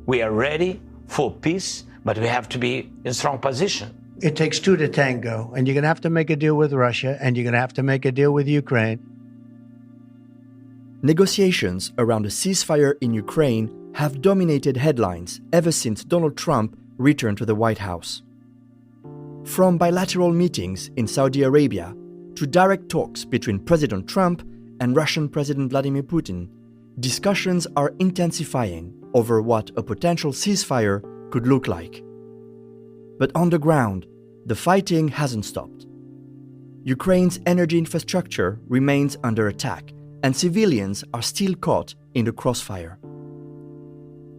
We are ready for peace, but we have to be in strong position. It takes two to tango, and you're going to have to make a deal with Russia, and you're going to have to make a deal with Ukraine. Negotiations around a ceasefire in Ukraine have dominated headlines ever since Donald Trump returned to the White House. From bilateral meetings in Saudi Arabia to direct talks between President Trump and Russian President Vladimir Putin, discussions are intensifying over what a potential ceasefire could look like. But on the ground, the fighting hasn't stopped. Ukraine's energy infrastructure remains under attack, and civilians are still caught in the crossfire.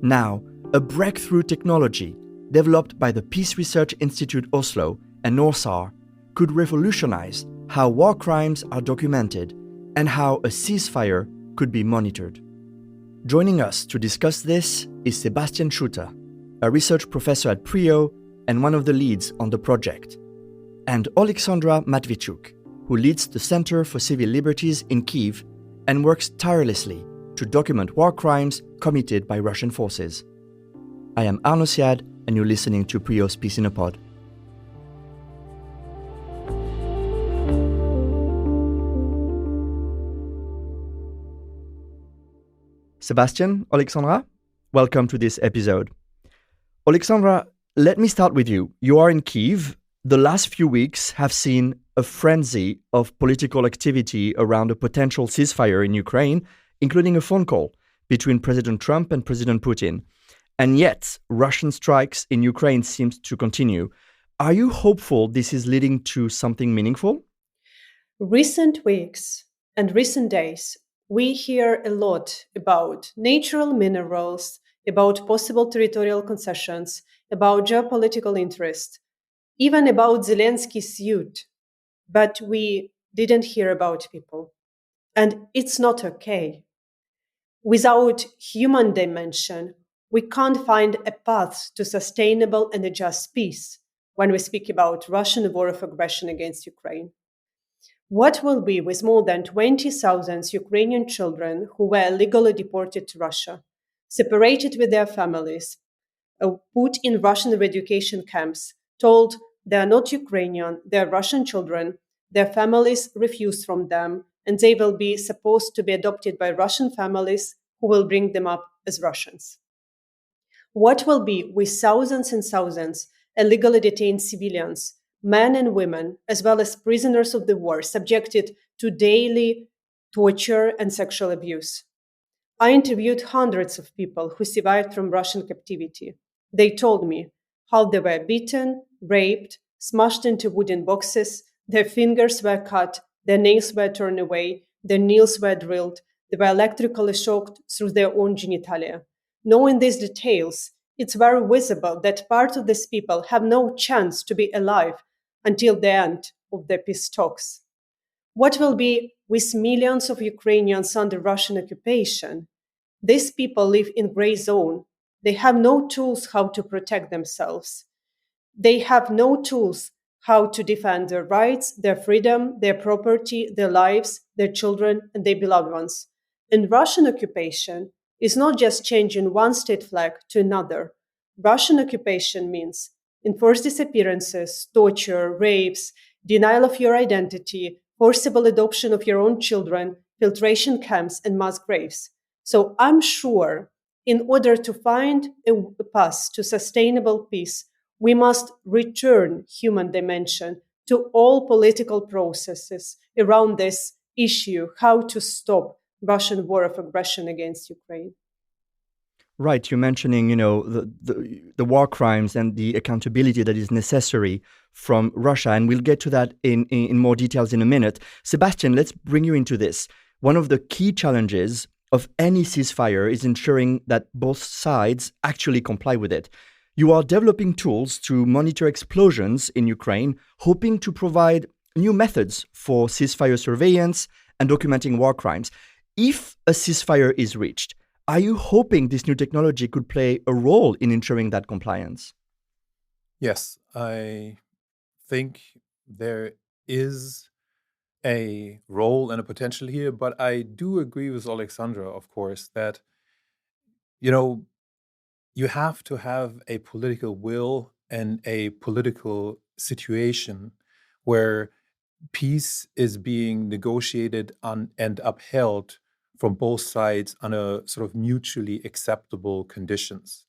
Now, a breakthrough technology developed by the Peace Research Institute Oslo and NORSAR could revolutionize how war crimes are documented and how a ceasefire could be monitored. Joining us to discuss this is Sebastian Schutte, a research professor at PRIO and one of the leads on the project, and Oleksandra Matviichuk, who leads the Center for Civil Liberties in Kyiv and works tirelessly to document war crimes committed by Russian forces. I am Arno Siad, and you're listening to PRIO's Peace in a Pod. Sebastian, Oleksandra, welcome to this episode. Oleksandra, let me start with you. You are in Kyiv. The last few weeks have seen a frenzy of political activity around a potential ceasefire in Ukraine, including a phone call between President Trump and President Putin. And yet, Russian strikes in Ukraine seems to continue. Are you hopeful this is leading to something meaningful? Recent weeks and recent days, we hear a lot about natural minerals, about possible territorial concessions, about geopolitical interest, even about Zelensky's suit. But we didn't hear about people. And it's not okay. Without human dimension, we can't find a path to sustainable and a just peace when we speak about Russian war of aggression against Ukraine. What will be with more than 20,000 Ukrainian children who were illegally deported to Russia, separated with their families, put in Russian education camps, told they are not Ukrainian, they are Russian children, their families refused from them, and they will be supposed to be adopted by Russian families who will bring them up as Russians? What will be with thousands and thousands illegally detained civilians, men and women, as well as prisoners of the war, subjected to daily torture and sexual abuse? I interviewed hundreds of people who survived from Russian captivity. They told me how they were beaten, raped, smashed into wooden boxes, their fingers were cut, their nails were torn away, their nails were drilled, they were electrically shocked through their own genitalia. Knowing these details, it's very visible that part of these people have no chance to be alive until the end of the peace talks. What will be with millions of Ukrainians under Russian occupation? These people live in gray zone. They have no tools how to protect themselves. They have no tools how to defend their rights, their freedom, their property, their lives, their children, and their beloved ones. And Russian occupation is not just changing one state flag to another. Russian occupation means enforced disappearances, torture, rapes, denial of your identity, forcible adoption of your own children, filtration camps, and mass graves. So I'm sure in order to find a path to sustainable peace, we must return human dimension to all political processes around this issue, how to stop Russian war of aggression against Ukraine. Right, you're mentioning, the war crimes and the accountability that is necessary from Russia, and we'll get to that in more details in a minute. Sebastian, let's bring you into this. One of the key challenges of any ceasefire is ensuring that both sides actually comply with it. You are developing tools to monitor explosions in Ukraine, hoping to provide new methods for ceasefire surveillance and documenting war crimes. If a ceasefire is reached, are you hoping this new technology could play a role in ensuring that compliance? Yes, I think there is a role and a potential here, but I do agree with Oleksandra, of course, that, you have to have a political will and a political situation where peace is being negotiated on and upheld from both sides under sort of mutually acceptable conditions.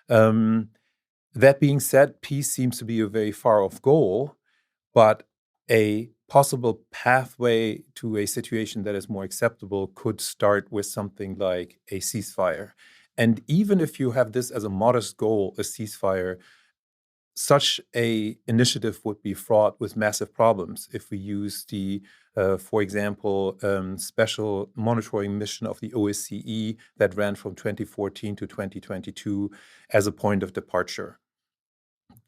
That being said, peace seems to be a very far-off goal, but a possible pathway to a situation that is more acceptable could start with something like a ceasefire. And even if you have this as a modest goal, a ceasefire, such a initiative would be fraught with massive problems if we use the, for example, special monitoring mission of the OSCE that ran from 2014 to 2022 as a point of departure.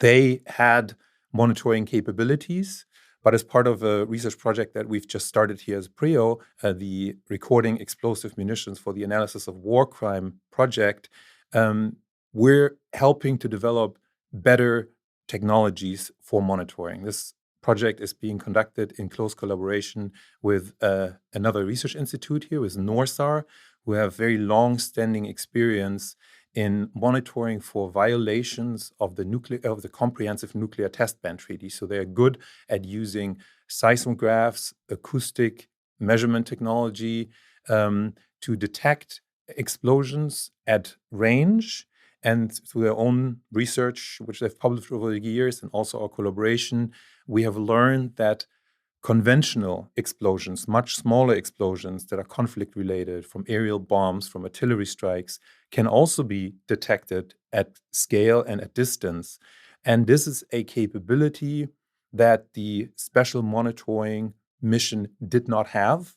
They had monitoring capabilities, but as part of a research project that we've just started here as PRIO, the Recording Explosive Munitions for the Analysis of War Crime project, we're helping to develop better technologies for monitoring. This project is being conducted in close collaboration with another research institute here, with NORSAR, who have very long-standing experience in monitoring for violations of the Comprehensive Nuclear Test Ban Treaty. So they're good at using seismographs, acoustic measurement technology to detect explosions at range. And through their own research, which they've published over the years, and also our collaboration, we have learned that conventional explosions, much smaller explosions that are conflict-related, from aerial bombs, from artillery strikes, can also be detected at scale and at distance. And this is a capability that the special monitoring mission did not have.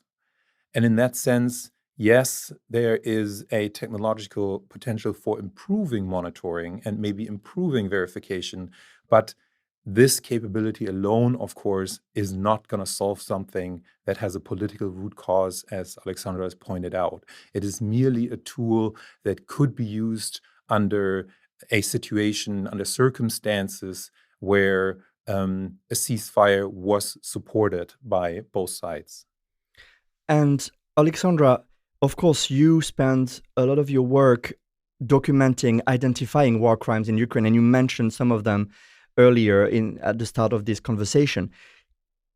And in that sense, yes, there is a technological potential for improving monitoring and maybe improving verification, but this capability alone, of course, is not going to solve something that has a political root cause, as Oleksandra has pointed out. It is merely a tool that could be used under a situation, under circumstances where a ceasefire was supported by both sides. And Oleksandra, of course, you spend a lot of your work documenting, identifying war crimes in Ukraine, and you mentioned some of them earlier at the start of this conversation.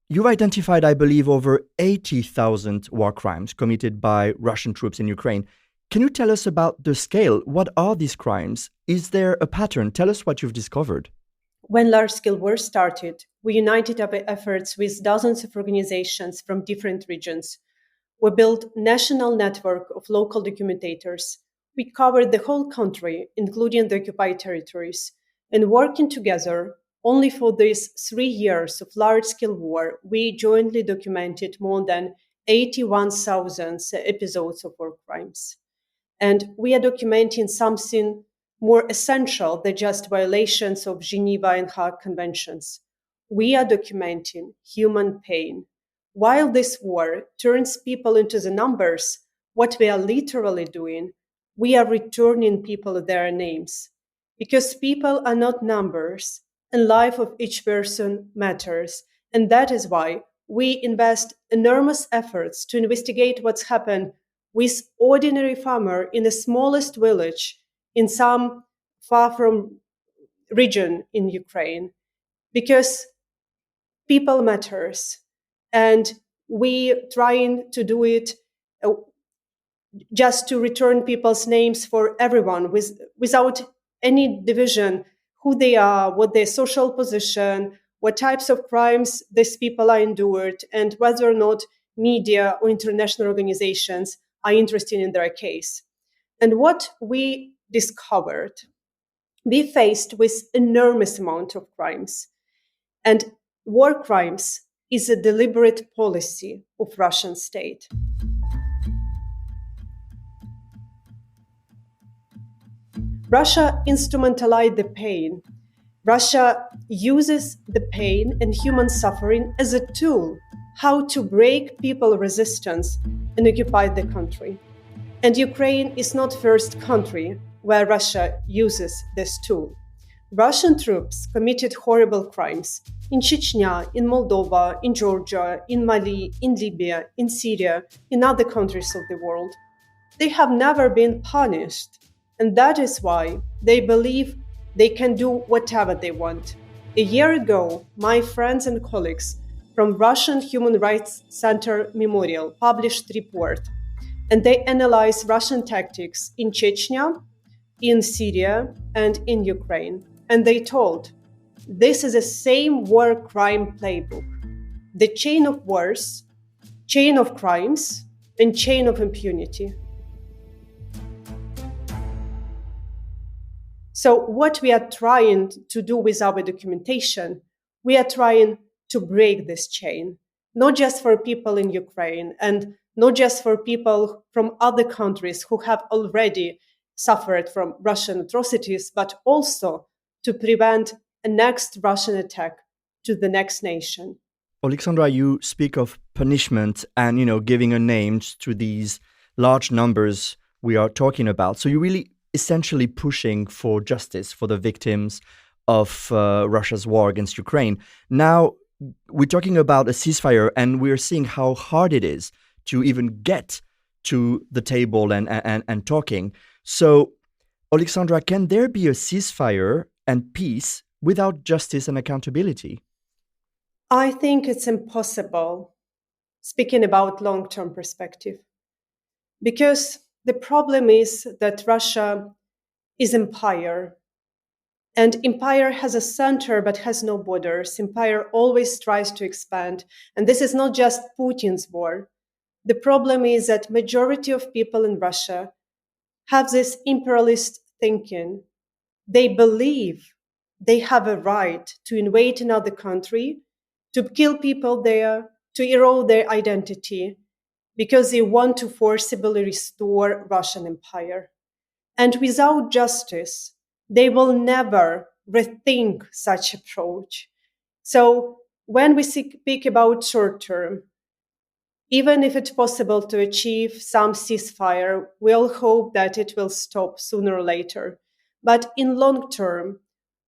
You've identified, I believe, over 80,000 war crimes committed by Russian troops in Ukraine. Can you tell us about the scale? What are these crimes? Is there a pattern? Tell us what you've discovered. When large-scale war started, we united our efforts with dozens of organizations from different regions. We built a national network of local documentators. We covered the whole country, including the occupied territories. And working together, only for these 3 years of large-scale war, we jointly documented more than 81,000 episodes of war crimes. And we are documenting something more essential than just violations of Geneva and Hague Conventions. We are documenting human pain. While this war turns people into the numbers, what we are literally doing, we are returning people their names. Because people are not numbers, and life of each person matters. And that is why we invest enormous efforts to investigate what's happened with ordinary farmer in the smallest village in some far from region in Ukraine. Because people matters. And we trying to do it just to return people's names for everyone without any division, who they are, what their social position, what types of crimes these people are endured, and whether or not media or international organizations are interested in their case. And what we discovered, we faced with enormous amount of crimes. And war crimes is a deliberate policy of Russian state. Russia instrumentalized the pain. Russia uses the pain and human suffering as a tool how to break people's resistance and occupy the country. And Ukraine is not the first country where Russia uses this tool. Russian troops committed horrible crimes in Chechnya, in Moldova, in Georgia, in Mali, in Libya, in Syria, in other countries of the world. They have never been punished. And that is why they believe they can do whatever they want. A year ago, my friends and colleagues from Russian Human Rights Center Memorial published a report, and they analyzed Russian tactics in Chechnya, in Syria, and in Ukraine. And they told, this is the same war crime playbook. The chain of wars, chain of crimes, and chain of impunity. So what we are trying to do with our documentation, we are trying to break this chain, not just for people in Ukraine and not just for people from other countries who have already suffered from Russian atrocities, but also to prevent a next Russian attack to the next nation. Oleksandra, you speak of punishment and, giving a name to these large numbers we are talking about. So you're really essentially pushing for justice for the victims of Russia's war against Ukraine. Now, we're talking about a ceasefire, and we're seeing how hard it is to even get to the table and talking. So, Oleksandra, can there be a ceasefire and peace without justice and accountability? I think it's impossible, speaking about long-term perspective, because the problem is that Russia is empire, and empire has a center but has no borders. Empire always tries to expand, and this is not just Putin's war. The problem is that majority of people in Russia have this imperialist thinking. They believe they have a right to invade another country, to kill people there, to erode their identity, because they want to forcibly restore Russian empire. And without justice, they will never rethink such approach. So when we speak about short term, even if it's possible to achieve some ceasefire, we'll hope that it will stop sooner or later. But in long term,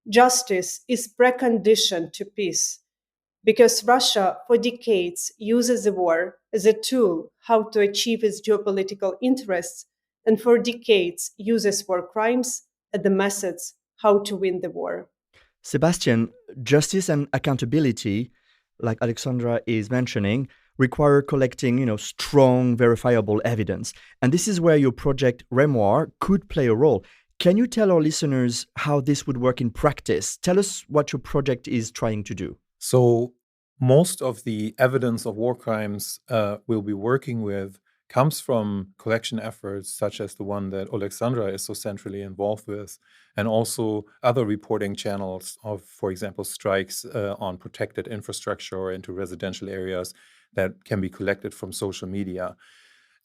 justice is precondition to peace, because Russia for decades uses the war as a tool how to achieve its geopolitical interests, and for decades uses war crimes as the methods how to win the war. Sebastian, justice and accountability, like Oleksandra is mentioning, require collecting, strong, verifiable evidence. And this is where your project Remoir could play a role. Can you tell our listeners how this would work in practice? Tell us what your project is trying to do. So most of the evidence of war crimes we'll be working with comes from collection efforts such as the one that Oleksandra is so centrally involved with, and also other reporting channels of, for example, strikes on protected infrastructure or into residential areas that can be collected from social media.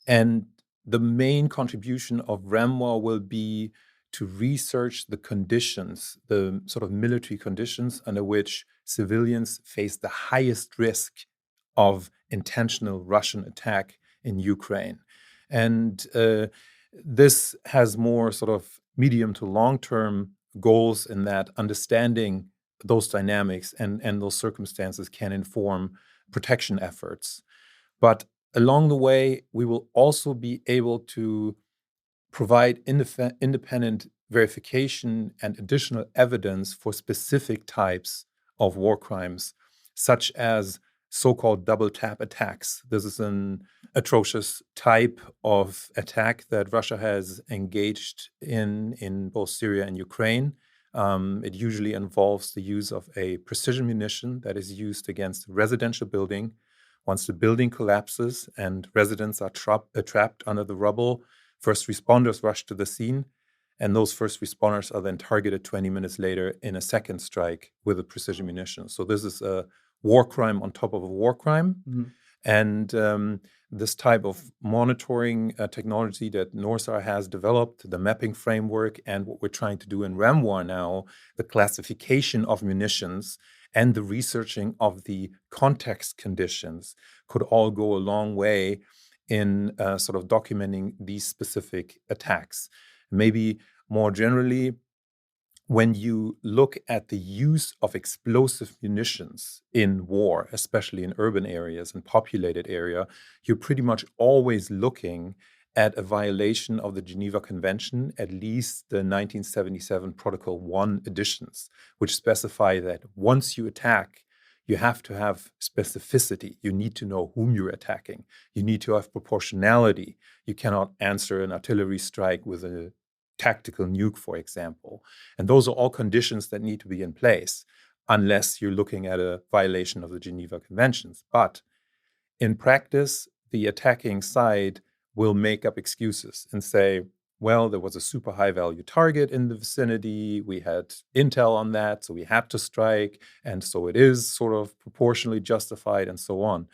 And the main contribution of Remoir will be to research the conditions, the sort of military conditions under which civilians face the highest risk of intentional Russian attack in Ukraine. And this has more sort of medium to long-term goals in that understanding those dynamics and those circumstances can inform protection efforts. But along the way, we will also be able to provide independent verification and additional evidence for specific types of war crimes, such as so-called double tap attacks. This is an atrocious type of attack that Russia has engaged in both Syria and Ukraine. It usually involves the use of a precision munition that is used against a residential building. Once the building collapses and residents are trapped under the rubble, first responders rush to the scene, and those first responders are then targeted 20 minutes later in a second strike with a precision munition. So this is a war crime on top of a war crime. Mm-hmm. And this type of monitoring technology that NORSAR has developed, the mapping framework, and what we're trying to do in Remoir now, the classification of munitions and the researching of the context conditions, could all go a long way in sort of documenting these specific attacks. Maybe more generally, when you look at the use of explosive munitions in war, especially in urban areas and populated area, you're pretty much always looking at a violation of the Geneva Convention, at least the 1977 Protocol 1 editions, which specify that once you attack, you have to have specificity. You need to know whom you're attacking. You need to have proportionality. You cannot answer an artillery strike with a tactical nuke, for example. And those are all conditions that need to be in place, unless you're looking at a violation of the Geneva Conventions. But in practice, the attacking side will make up excuses and say, well, there was a super high value target in the vicinity. We had intel on that, so we had to strike. And so it is sort of proportionally justified and so on.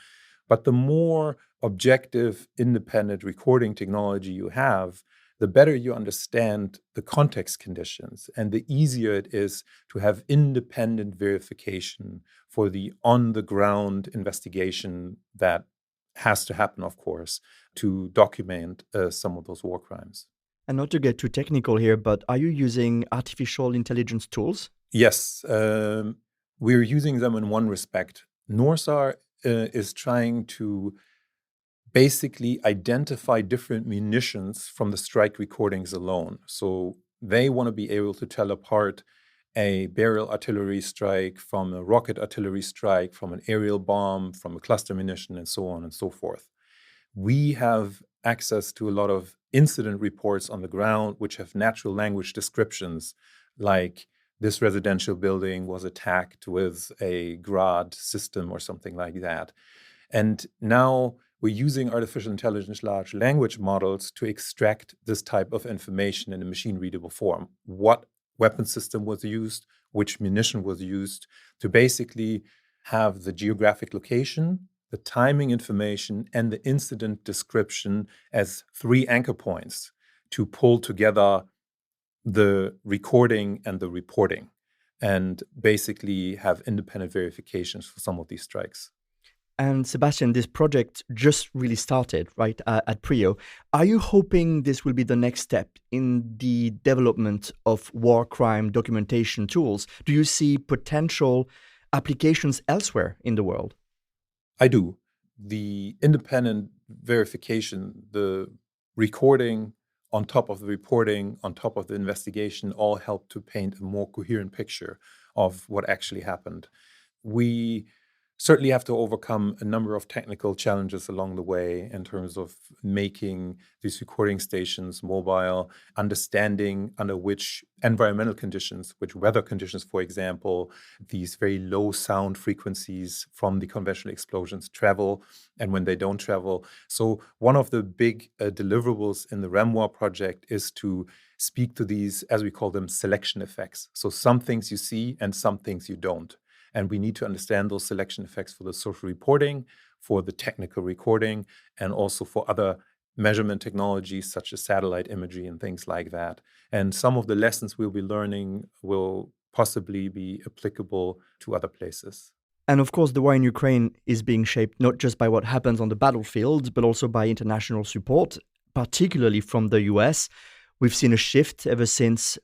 But the more objective, independent recording technology you have, the better you understand the context conditions and the easier it is to have independent verification for the on-the-ground investigation that has to happen, of course, to document some of those war crimes. And not to get too technical here, but are you using artificial intelligence tools? Yes, we're using them in one respect. NORSAR is trying to basically identify different munitions from the strike recordings alone. So they want to be able to tell apart a barrel artillery strike from a rocket artillery strike, from an aerial bomb, from a cluster munition, and so on and so forth. We have access to a lot of incident reports on the ground, which have natural language descriptions, like this residential building was attacked with a Grad system or something like that. And now we're using artificial intelligence large language models to extract this type of information in a machine-readable form. What weapon system was used, which munition was used, to basically have the geographic location, the timing information, and the incident description as 3 anchor points to pull together the recording and the reporting, and basically have independent verifications for some of these strikes. And Sebastian, this project just really started, right, at PRIO. Are you hoping this will be the next step in the development of war crime documentation tools? Do you see potential applications elsewhere in the world? I do. The independent verification, the recording on top of the reporting, on top of the investigation, all help to paint a more coherent picture of what actually happened. We certainly have to overcome a number of technical challenges along the way in terms of making these recording stations mobile, understanding under which environmental conditions, which weather conditions, for example, these very low sound frequencies from the conventional explosions travel, and when they don't travel. So one of the big deliverables in the REMWAR project is to speak to these, as we call them, selection effects. So some things you see and some things you don't. And we need to understand those selection effects for the social reporting, for the technical recording, and also for other measurement technologies such as satellite imagery and things like that. And some of the lessons we'll be learning will possibly be applicable to other places. And of course, the war in Ukraine is being shaped not just by what happens on the battlefield, but also by international support, particularly from the US. We've seen a shift ever since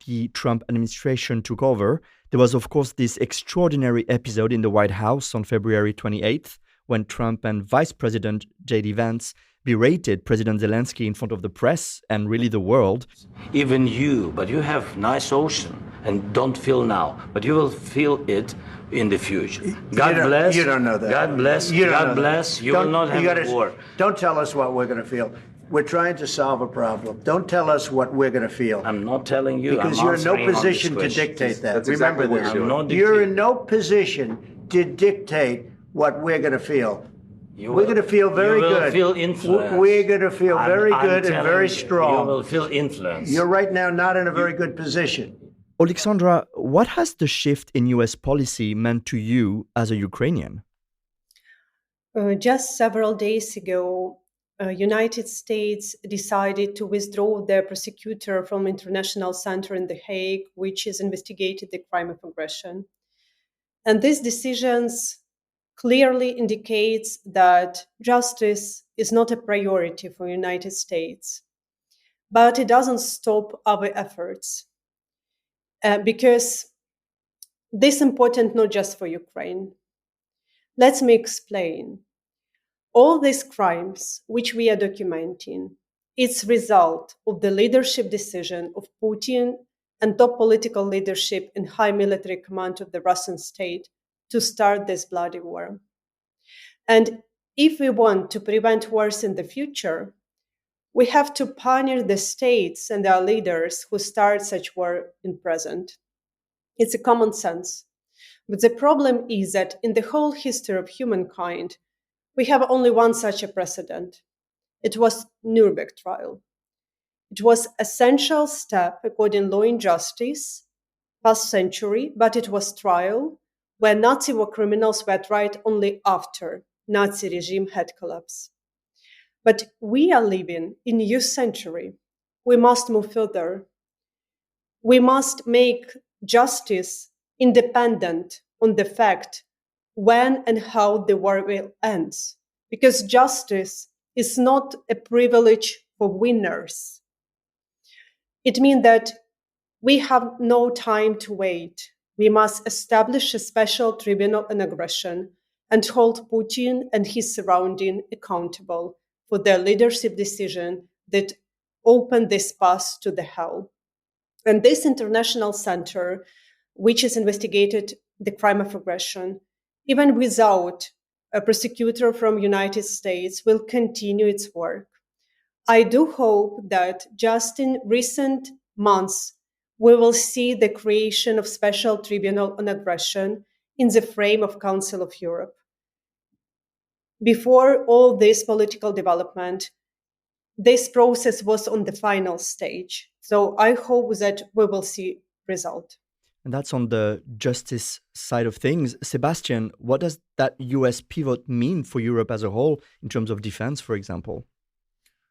the Trump administration took over. There was, of course, this extraordinary episode in the White House on February 28th, when Trump and Vice President J.D. Vance berated President Zelensky in front of the press and really the world. Even you, but you have nice ocean and don't feel now, but you will feel it in the future. God bless. You don't know that. God bless. God bless. You will not have a war. Don't tell us what we're going to feel. We're trying to solve a problem. Don't tell us what we're going to feel. I'm not telling you. Because you're in no position to dictate that. That's Remember exactly this. what we're doing. You're in no position to dictate what we're going to feel. We're going to feel very good. You will feel influence. We're going to feel very good and very You strong. will feel influence. You're right now not in a very good position. Oleksandra, what has the shift in US policy meant to you as a Ukrainian? Just several days ago, United States decided to withdraw their prosecutor from International Center in The Hague, which has investigated the crime of aggression. And these decisions clearly indicates that justice is not a priority for United States. But it doesn't stop our efforts because this is important not just for Ukraine. Let me explain. All these crimes which we are documenting It's result of the leadership decision of Putin and top political leadership and high military command of the Russian state to start this bloody war. And if we want to prevent wars in the future, we have to punish the states and their leaders who start such war in present. It's a common sense. But the problem is that in the whole history of humankind, we have only one such a precedent. It was Nuremberg trial. It was an essential step according law and justice, past century, but it was trial where Nazi war criminals were tried only after Nazi regime had collapsed. But we are living in new century. We must move further. We must make justice independent on the fact when and how the war will end. Because justice is not a privilege for winners. It means that we have no time to wait. We must establish a special tribunal on aggression and hold Putin and his surrounding accountable for their leadership decision that opened this path to the hell. And this international center, which has investigated the crime of aggression, even without a prosecutor from United States, will continue its work. I do hope that just in recent months, we will see the creation of special tribunal on aggression in the frame of Council of Europe. Before all this political development, this process was on the final stage. So I hope that we will see result. And that's on the justice side of things. Sebastian, what does that US pivot mean for Europe as a whole in terms of defense, for example?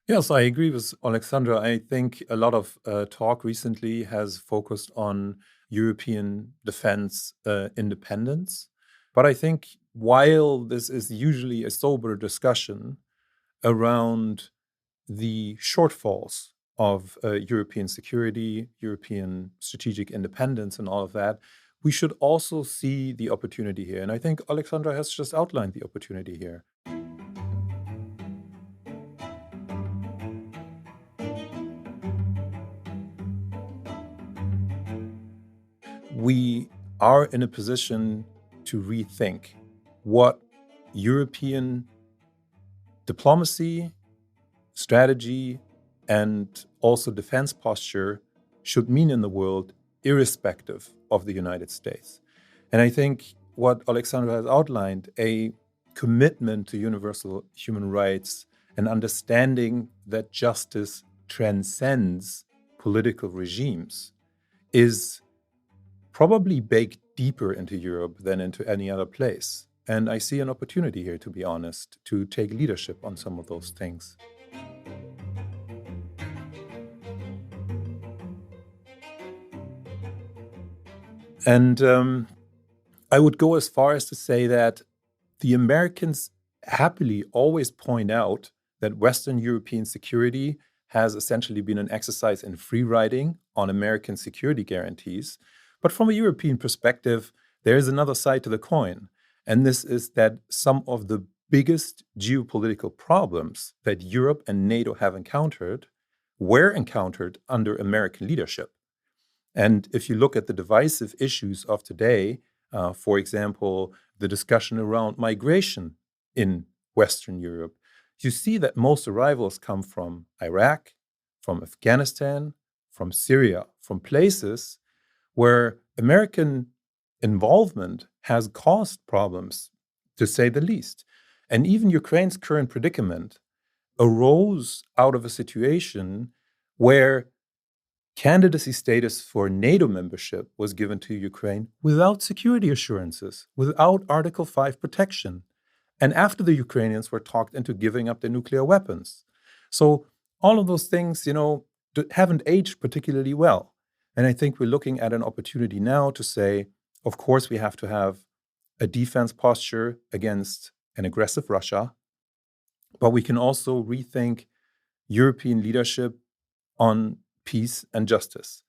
Yes, I agree with Oleksandra. I think a lot of talk recently has focused on European defense independence. But I think while this is usually a sober discussion around the shortfalls of European security, European strategic independence, and all of that, we should also see the opportunity here. And I think Oleksandra has just outlined the opportunity here. We are in a position to rethink what European diplomacy, strategy, and also defense posture should mean in the world, irrespective of the United States. And I think what Oleksandra has outlined, a commitment to universal human rights, an understanding that justice transcends political regimes, is probably baked deeper into Europe than into any other place. And I see an opportunity here, to be honest, to take leadership on some of those things. And I would go as far as to say that the Americans happily always point out that Western European security has essentially been an exercise in free riding on American security guarantees. But from a European perspective, there is another side to the coin. And this is that some of the biggest geopolitical problems that Europe and NATO have encountered were encountered under American leadership. And if you look at the divisive issues of today, for example, the discussion around migration in Western Europe, you see that most arrivals come from Iraq, from Afghanistan, from Syria, from places where American involvement has caused problems, to say the least. And even Ukraine's current predicament arose out of a situation where candidacy status for NATO membership was given to Ukraine without security assurances, without Article 5 protection, and after the Ukrainians were talked into giving up their nuclear weapons. So all of those things, haven't aged particularly well. And I think we're looking at an opportunity now to say, of course, we have to have a defense posture against an aggressive Russia, but we can also rethink European leadership on peace and justice.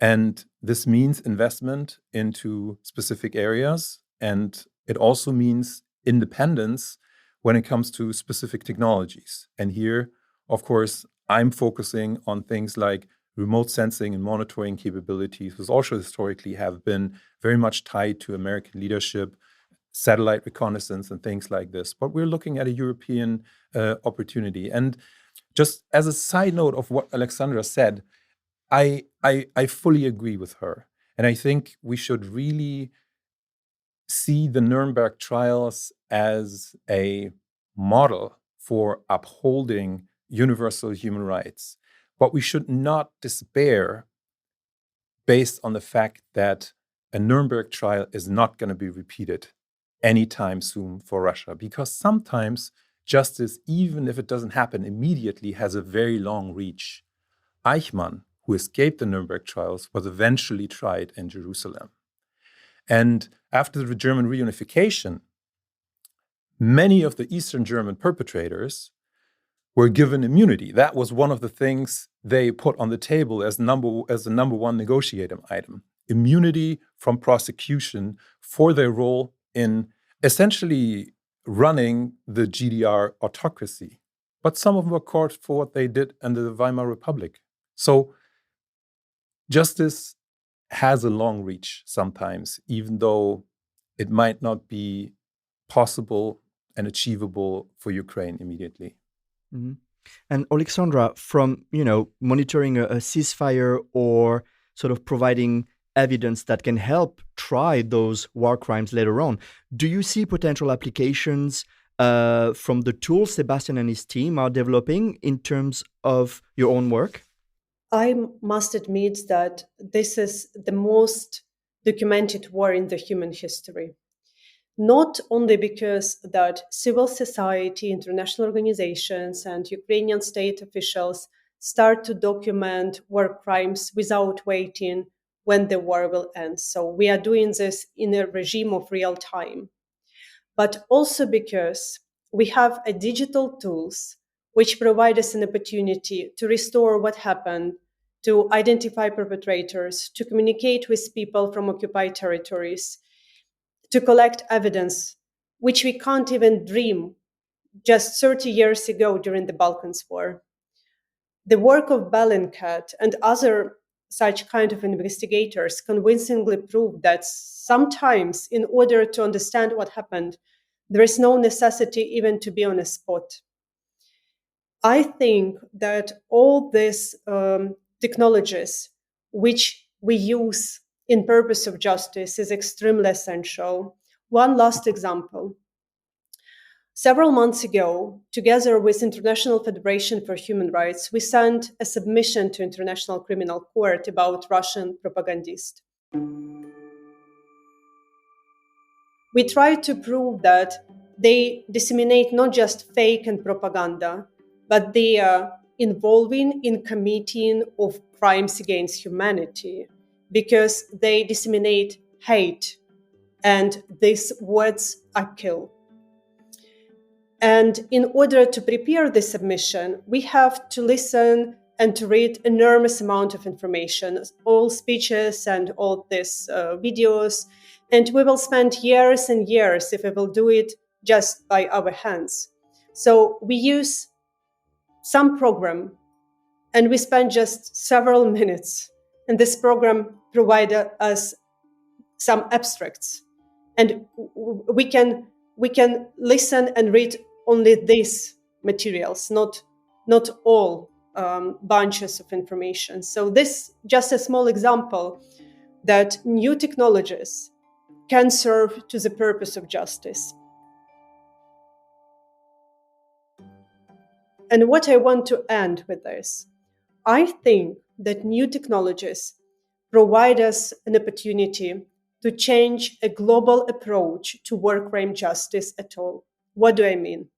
And this means investment into specific areas, and it also means independence when it comes to specific technologies. And here, of course, I'm focusing on things like remote sensing and monitoring capabilities, which also historically have been very much tied to American leadership, satellite reconnaissance and things like this. But we're looking at a European opportunity. And just as a side note of what Oleksandra said, I fully agree with her. And I think we should really see the Nuremberg trials as a model for upholding universal human rights. But we should not despair based on the fact that a Nuremberg trial is not going to be repeated anytime soon for Russia, because sometimes justice, even if it doesn't happen immediately, has a very long reach. Eichmann, who escaped the Nuremberg trials, was eventually tried in Jerusalem. And after the German reunification, many of the Eastern German perpetrators were given immunity. That was one of the things they put on the table as the number one negotiating item: immunity from prosecution for their role in essentially running the GDR autocracy. But some of them were caught for what they did in the Weimar Republic. So justice has a long reach sometimes, even though it might not be possible and achievable for Ukraine immediately. Mm-hmm. And Oleksandra, from monitoring a ceasefire or sort of providing evidence that can help try those war crimes later on, do you see potential applications from the tools Sebastian and his team are developing in terms of your own work? I must admit that this is the most documented war in the human history. Not only because that civil society, international organizations, and Ukrainian state officials start to document war crimes without waiting when the war will end. So we are doing this in a regime of real time. But also because we have a digital tools which provide us an opportunity to restore what happened, to identify perpetrators, to communicate with people from occupied territories, to collect evidence, which we can't even dream just 30 years ago during the Balkans War. The work of Bellingcat and other such kind of investigators convincingly proved that sometimes, in order to understand what happened, there is no necessity even to be on a spot. I think that all these technologies which we use in purpose of justice is extremely essential. One last example. Several months ago, together with International Federation for Human Rights, we sent a submission to International Criminal Court about Russian propagandists. We tried to prove that they disseminate not just fake and propaganda, but they are involving in committing of crimes against humanity because they disseminate hate and these words are kill. And in order to prepare this submission, we have to listen and to read enormous amount of information, all speeches and all these videos. And we will spend years and years if we will do it just by our hands. So we use some program and we spend just several minutes. And this program provided us some abstracts. And we can listen and read only these materials, not all bunches of information. So this just a small example that new technologies can serve to the purpose of justice. And what I want to end with this, I think that new technologies provide us an opportunity to change a global approach to war crime justice at all. What do I mean?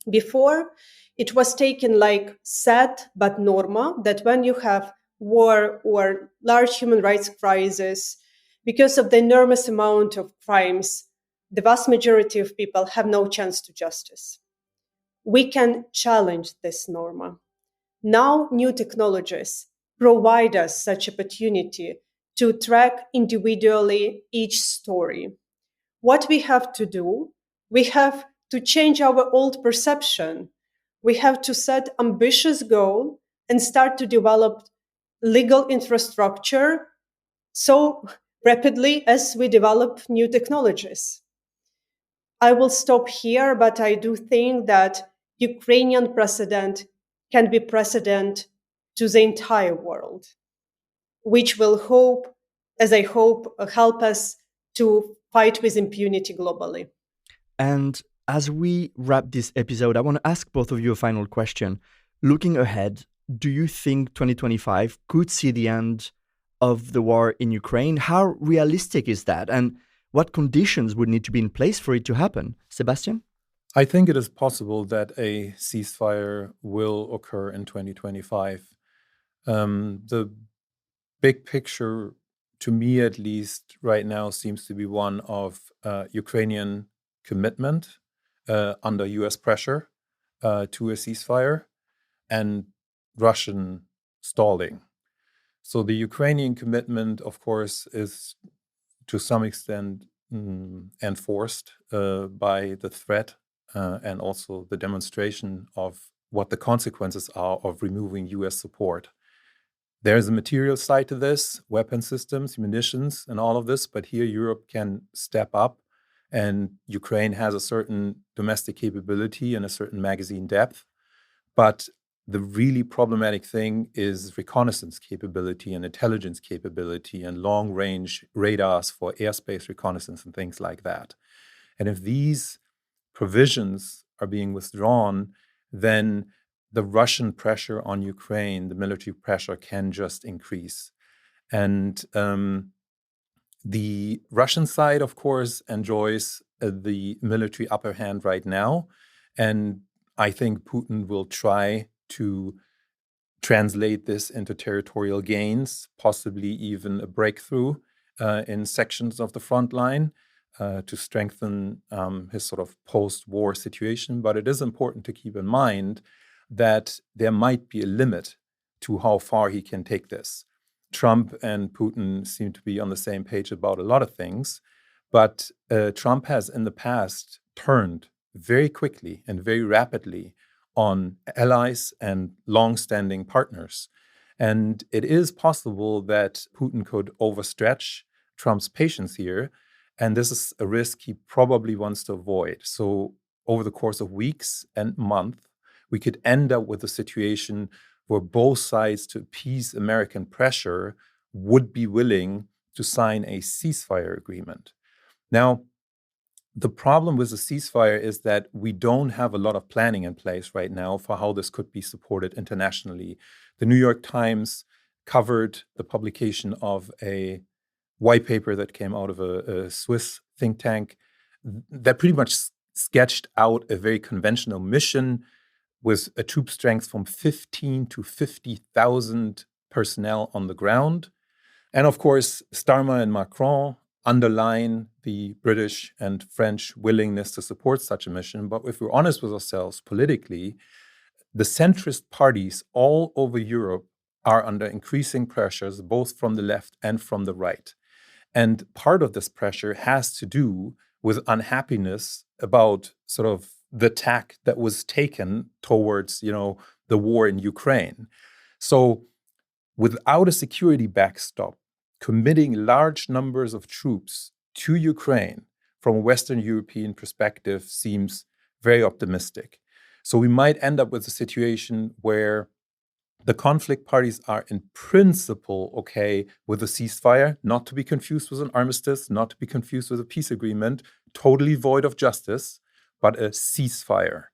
Before, it was taken like set but norma that when you have war or large human rights crisis, because of the enormous amount of crimes, the vast majority of people have no chance to justice. We can challenge this norma. Now, new technologies provide us such opportunity to track individually each story. What we have to do, we have to change our old perception. We have to set ambitious goal and start to develop legal infrastructure so rapidly as we develop new technologies. I will stop here, but I do think that Ukrainian precedent can be precedent to the entire world, which will help us to fight with impunity globally. And as we wrap this episode, I want to ask both of you a final question. Looking ahead, do you think 2025 could see the end of the war in Ukraine? How realistic is that? And what conditions would need to be in place for it to happen? Sebastian? I think it is possible that a ceasefire will occur in 2025. The big picture, to me at least, right now seems to be one of Ukrainian commitment under US pressure to a ceasefire and Russian stalling. So the Ukrainian commitment, of course, is to some extent enforced by the threat and also the demonstration of what the consequences are of removing US support. There's a material side to this, weapon systems, munitions, and all of this, but here Europe can step up, and Ukraine has a certain domestic capability and a certain magazine depth. But the really problematic thing is reconnaissance capability and intelligence capability and long-range radars for airspace reconnaissance and things like that. And if these provisions are being withdrawn, then the Russian pressure on Ukraine, the military pressure, can just increase. And the Russian side, of course, enjoys the military upper hand right now. And I think Putin will try to translate this into territorial gains, possibly even a breakthrough in sections of the front line to strengthen his sort of post-war situation. But it is important to keep in mind that there might be a limit to how far he can take this. Trump and Putin seem to be on the same page about a lot of things, but Trump has in the past turned very quickly and very rapidly on allies and long-standing partners. And it is possible that Putin could overstretch Trump's patience here, and this is a risk he probably wants to avoid. So over the course of weeks and months, we could end up with a situation where both sides, to appease American pressure, would be willing to sign a ceasefire agreement. Now, the problem with the ceasefire is that we don't have a lot of planning in place right now for how this could be supported internationally. The New York Times covered the publication of a white paper that came out of a Swiss think tank that pretty much sketched out a very conventional mission with a troop strength from 15 to 50,000 personnel on the ground. And of course, Starmer and Macron underline the British and French willingness to support such a mission. But if we're honest with ourselves politically, the centrist parties all over Europe are under increasing pressures, both from the left and from the right. And part of this pressure has to do with unhappiness about sort of the tack that was taken towards, the war in Ukraine. So without a security backstop, committing large numbers of troops to Ukraine from a Western European perspective seems very optimistic. So we might end up with a situation where the conflict parties are in principle okay with a ceasefire, not to be confused with an armistice, not to be confused with a peace agreement, totally void of justice, but a ceasefire.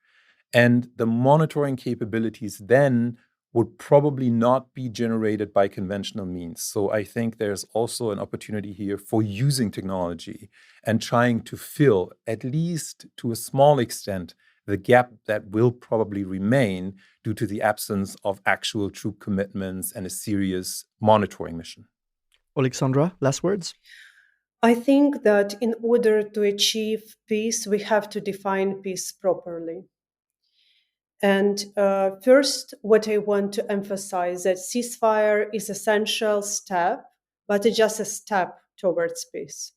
And the monitoring capabilities then would probably not be generated by conventional means. So I think there's also an opportunity here for using technology and trying to fill, at least to a small extent, the gap that will probably remain due to the absence of actual troop commitments and a serious monitoring mission. Oleksandra, last words? I think that in order to achieve peace, we have to define peace properly. And first, what I want to emphasize that ceasefire is an essential step, but it's just a step towards peace.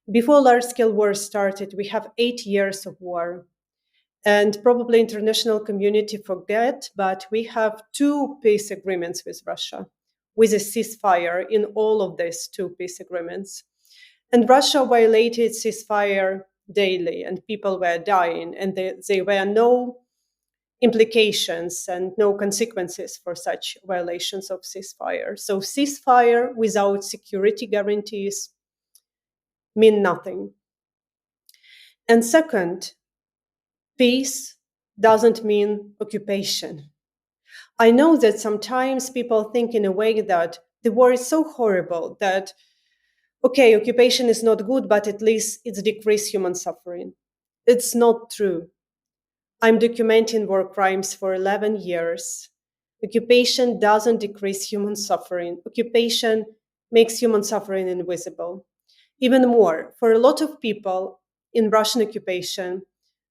Before large-scale war started, we have 8 years of war. And probably international community forget, but we have 2 peace agreements with Russia, with a ceasefire in all of these 2 peace agreements. And Russia violated ceasefire daily, and people were dying, and there were no implications and no consequences for such violations of ceasefire. So ceasefire without security guarantees mean nothing. And second, peace doesn't mean occupation. I know that sometimes people think in a way that the war is so horrible that, okay, occupation is not good, but at least it's decreased human suffering. It's not true. I'm documenting war crimes for 11 years. Occupation doesn't decrease human suffering. Occupation makes human suffering invisible. Even more, for a lot of people in Russian occupation,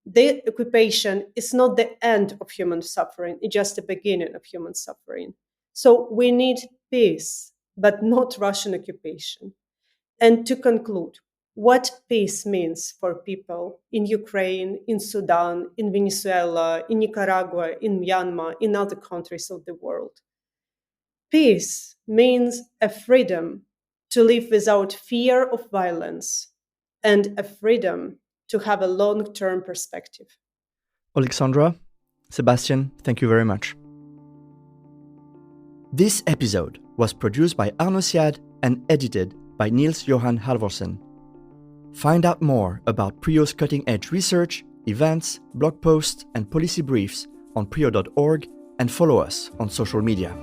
the occupation is not the end of human suffering, it's just the beginning of human suffering. So we need peace, but not Russian occupation. And to conclude, what peace means for people in Ukraine, in Sudan, in Venezuela, in Nicaragua, in Myanmar, in other countries of the world. Peace means a freedom to live without fear of violence and a freedom to have a long-term perspective. Oleksandra, Sebastian, thank you very much. This episode was produced by Arno Siad and edited by Niels Johan Halvorsen. Find out more about PRIO's cutting-edge research, events, blog posts, and policy briefs on prio.org and follow us on social media.